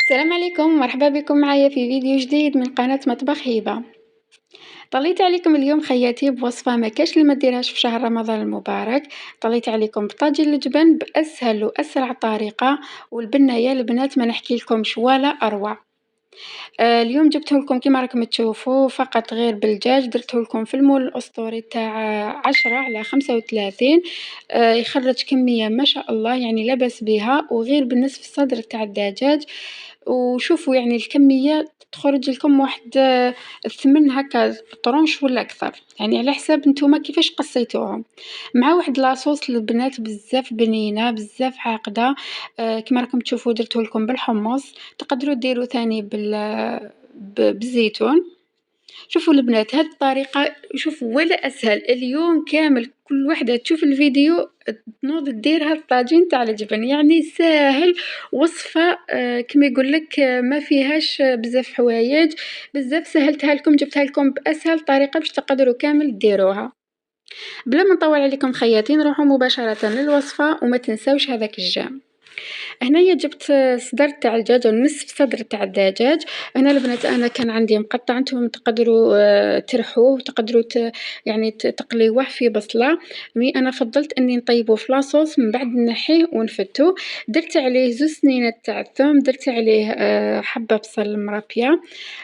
السلام عليكم، مرحبا بكم معايا في فيديو جديد من قناة مطبخ هبة. طليت عليكم اليوم خياتي بوصفة ما كاش اللي ما ديرهاش في شهر رمضان المبارك. طليت عليكم بطاجين الجبن بأسهل وأسرع طريقة، والبنية البنات ما نحكي لكمش ولا أروع. اليوم جبته لكم كيما راكم تشوفوا فقط غير بالدجاج، درته لكم في المول الأسطوري تاع 10 على 35. يخرج كمية ما شاء الله، يعني لا بأس بها، وغير بالنصف الصدر تاع الدجاج. وشوفوا يعني الكمية تخرج لكم واحد الثمن هكا طرونش ولا أكثر، يعني على حساب نتوما كيفاش قصيتوهم، مع واحد لاصوص البنات بزاف بنينة بزاف عاقدة. كيما راكم تشوفوا درته لكم بالحمص، تقدروا ديروا ثاني بالزيتون. شوفوا البنات هاد الطريقة، شوفوا ولا أسهل، اليوم كامل كل وحدة تشوف الفيديو تنوض دير هاد الطاجين تاع الجبن، يعني ساهل. وصفة كيما يقولك ما فيهاش بزاف حوايج، بزاف سهلتها لكم، جبتها لكم بأسهل طريقة باش تقدروا كامل ديروها. بلا ما نطول عليكم خياتي، نروحوا مباشرة للوصفة وما تنساوش هذاك الجام. هنايا جبت صدر تاع الدجاج، أو نصف صدر تاع الدجاج. هنا البنات أنا كان عندي مقطع، نتوما تقدروا ترحوه، تقدروا يعني تقليوه في بصلة، مي أنا فضلت إني نطيبه في لاصوص من بعد نحيه ونفتو. درت عليه 2 سنينات تاع الثوم، درت عليه حبة بصل مرابية،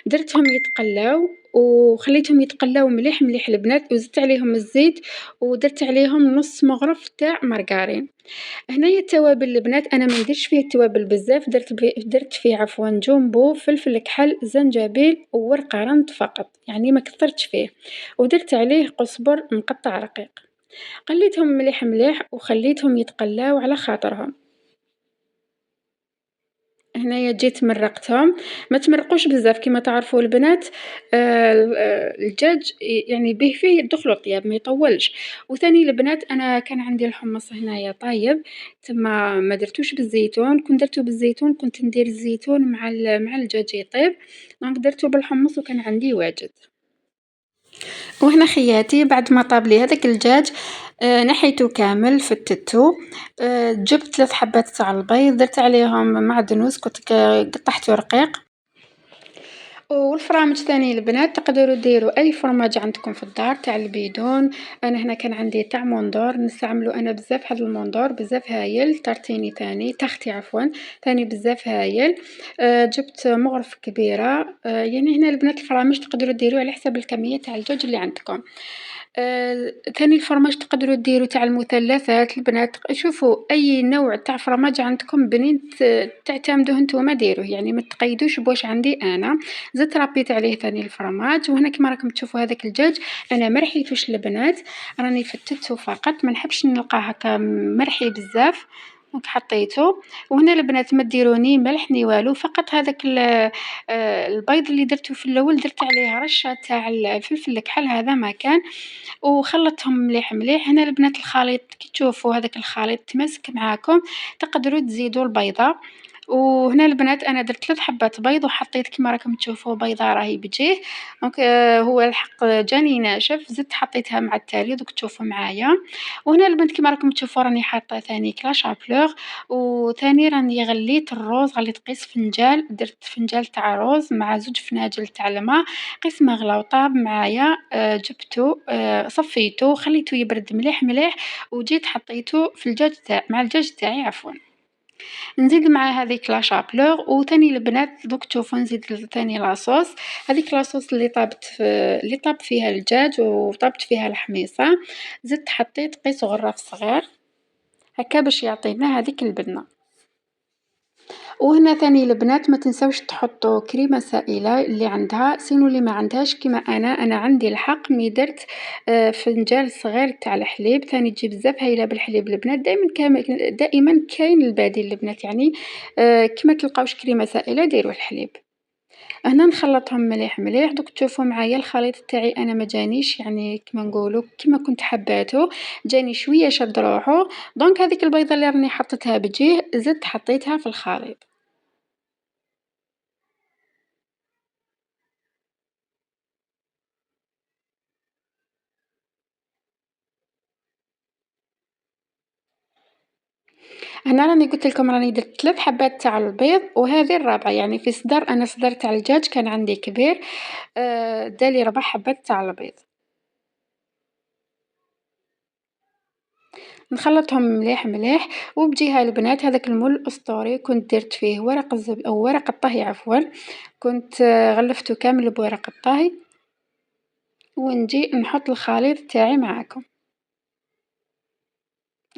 درتهم يتقلاو وخليتهم يتقلاو مليح مليح البنات، وزدت عليهم الزيت، ودرت عليهم نص مغرف تاع مارغرين. هنايا التوابل البنات أنا ما نديرش فيه التوابل بزاف، درت فيه عفوا جومبو، فلفل كحل، زنجبيل وورقة رند فقط، يعني ما كثرتش فيه، ودرت عليه قزبر مقطع رقيق. قليتهم مليح مليح وخليتهم يتقلاو على خاطرهم. هنايا جيت مرقتهم، ما تمرقوش بزاف كيما تعرفوا البنات. الدجاج يعني به فيه يدخلوا الطياب ما يطولش. وثاني البنات أنا كان عندي الحمص هنايا طايب، تما ما درتوش بالزيتون، كون درتو بالزيتون كنت ندير الزيتون مع الدجاج يطيب، دونك درتو بالحمص وكان عندي واجد. وهنا خياتي بعد ما طاب لي هذاك الدجاج، نحيته كامل فتته. جبت 3 حبات تاع البيض، درت عليهم معدنوس كنت قطعته رقيق. والفرامج ثاني البنات تقدروا ديروا اي فرماج عندكم في الدار تاع البيدون. انا هنا كان عندي تاع موندور، نستعملو انا بزاف هذا الموندور، بزاف هايل، تارتيني ثاني تختي عفوا، ثاني بزاف هايل. جبت مغرف كبيره. يعني هنا البنات الفرامج تقدروا ديروا على حسب الكميه تاع الدجاج اللي عندكم. ثاني الفرماج تقدروا ديروا تاع المثلثات البنات، شوفوا أي نوع تاع فرماج عندكم بنين تعتمدوه نتوما ديروه، يعني ما تقيدوش بواش عندي أنا. زدت ربيت عليه ثاني الفرماج، وهنا كيما راكم تشوفوا هذاك الدجاج أنا ما رحيتوش البنات، راني فتته فقط، ما نحبش نلقاه هكا مرحي بزاف، دونك حطيته. وهنا البنات ما ديروا ني ملح ني والو، فقط هذاك البيض اللي درته في الأول درت عليه رشة تاع الفلفل الكحل، هذا ما كان، وخلّطتهم مليح مليح. هنا البنات الخليط كي تشوفوا هذاك الخليط تماسك معاكم، تقدروا تزيدوا البيضة. وهنا البنات أنا درت 3 حبات بيض، وحطيت كيما راكم تشوفوا بيضة راهي بتجيه، دونك هو الحق جاني ناشف، زدت حطيتها مع التالي دوك تشوفوا معايا. وهنا البنات كيما راكم تشوفوا راني حاطة ثاني كلاش أفلور، وثاني راني غليت الروز، غليت قيس فنجال، درت فنجال تاع روز مع 2 فناجل تاع الما، قيس ما غلا وطاب معايا. جبتو صفيتو وخليته يبرد مليح مليح، وجيت حطيته في الدجاج مع الدجاج تاعي عفوا. نزيد مع هذيك لا شابلور، وثاني البنات دوك تشوفوا نزيد ثاني لاصوص، هذيك لاصوص اللي طاب فيها الدجاج وطابت فيها الحميصة، زدت حطيت قيس غراف صغير هكا باش يعطينا هذيك البنة. وهنا ثاني البنات ما تنساوش تحطوا كريمة سائلة اللي عندها، سينو اللي ما عندهاش كيما أنا عندي الحق مي درت فنجان صغير تاع الحليب، ثاني تجي بزاف هايلة بالحليب البنات، دائما كاين البديل البنات، يعني كي ما تلقاوش كريمة سائلة ديروا الحليب. هنا نخلطهم مليح مليح، دوك تشوفوا معايا الخليط تاعي أنا ما جانيش يعني كيما نقولوا كيما كنت حباتو، جاني شوية شد روحو، دونك هذيك البيضة اللي راني حطيتها بجيه زدت حطيتها في الخليط. هنا راني قُلت لكم راني درت 3 حبات تاع البيض وهذه الرابعة، يعني في صدر أنا صدر تاع الدجاج كان عندي كبير، دالي 4 حبات تاع البيض. نخلّطهم مليح، مليح، وبجهة البنات هذاك المول الأسطوري كنت درت فيه ورق أو ورق الطهي عفوًا، كنت غلّفته كامل بورق الطهي، ونجي نحط الخليط تاعي معاكم.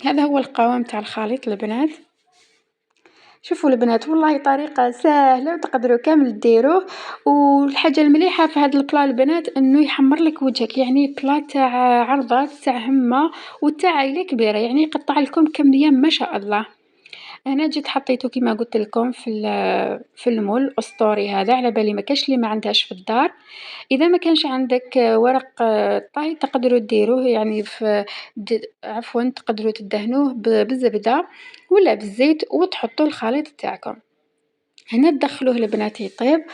هذا هو القوام تاع الخليط البنات. شوفوا البنات والله طريقة ساهلة وتقدروا كامل ديروه، والحاجة المليحة في هاد البلا البنات إنه يحمر لك وجهك، يعني بلا تاع عرضات تاع همة وتاع عايلة كبيرة، يعني يقطع لكم كمية ما شاء الله. هنا جيت حطيته كيما قلت لكم في المول الأسطوري هذا، على بالي ما كاش اللي ما عندهاش في الدار. إذا ما كانش عندك ورق طهي تقدروا ديروه يعني في عفوا تقدروا تدهنوه بالزبدة ولا بالزيت وتحطوا الخليط تاعكم. هنا تدخلوه البنات يطيب،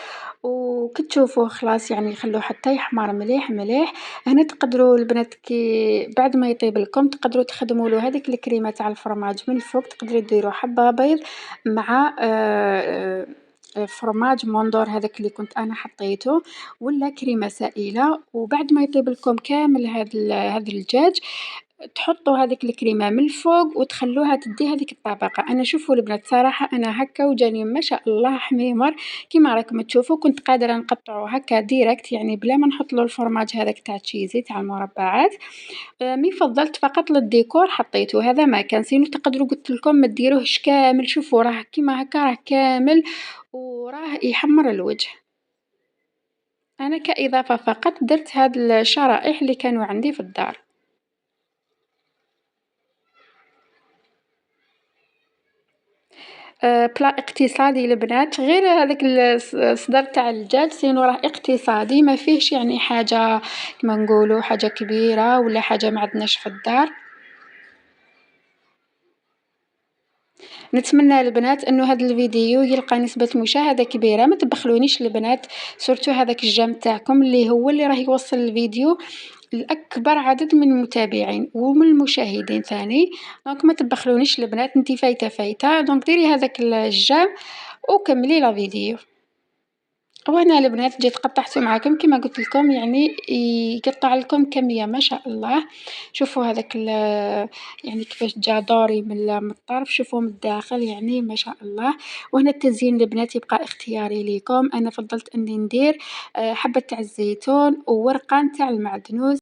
وكي تشوفوه خلاص يعني خلوه حتى يحمر مليح مليح. هنا تقدروا البنات كي بعد ما يطيب لكم تقدروا تخدموا له هذيك الكريمة تاع الفرماج من الفوق، تقدروا ديروا حبة بيض مع فرماج موندور هذاك اللي كنت أنا حطيته، ولا كريمة سائلة. وبعد ما يطيب لكم كامل هذا الدجاج تحطوا هذيك الكريمة من الفوق وتخلوها تدي هذيك الطبقة. أنا شوفوا البنات صراحة أنا هكا وجاني ما شاء الله حميمر كيما راكم تشوفوا، كنت قادرة نقطعه هكا ديريكت يعني بلا ما نحط له الفرماج هذاك تاع تشيزي تاع المربعات. مي فضلت فقط للديكور حطيته هذا ما كان، سينو تقدروا قلت لكم ما ديروهش كامل. شوفوا راه كيما هكا راه كامل وراه يحمر الوجه. أنا كإضافة فقط درت هاد الشرائح اللي كانوا عندي في الدار. بلا اقتصادي البنات غير هذاك الصدر تاع الدجاج، سينو راه اقتصادي ما فيهش يعني حاجة كيما نقولوا حاجة كبيرة ولا حاجة ما عندناش في الدار. نتمنى البنات إنه هذا الفيديو يلقى نسبة مشاهدة كبيرة، ما تبخلونيش البنات سورتو هذاك الجيم تاعكم اللي هو اللي راه يوصل الفيديو لأكبر عدد من المتابعين ومن المشاهدين ثاني. دونك ما تبخلونيش البنات، انتي فايتة دونك ديري هذاك الجيم وكملي لا فيديو. وهنا البنات جيت قطعته معاكم كيما قلت لكم يعني يقطع لكم كمية ما شاء الله. شوفوا هذاك يعني كيفاش جا دوري من الطرف، شوفوا من الداخل يعني ما شاء الله. وهنا التزيين البنات يبقى اختياري ليكم، أنا فضلت إني ندير حبة تاع الزيتون وورقة تاع المعدنوس.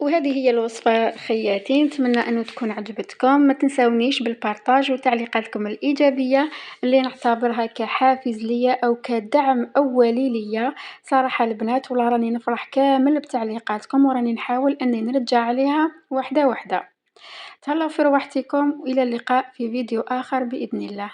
وهذه هي الوصفة خياتي، نتمنى أنه تكون عجبتكم. ما تنسونيش بالبارطاج وتعليقاتكم الإيجابية اللي نعتبرها كحافز ليا أو كدعم أولي ليا. صراحة البنات والله راني نفرح كامل بتعليقاتكم وراني نحاول أني نرجع عليها واحدة واحدة. تهلاو في رواحتكم وإلى اللقاء في فيديو آخر بإذن الله.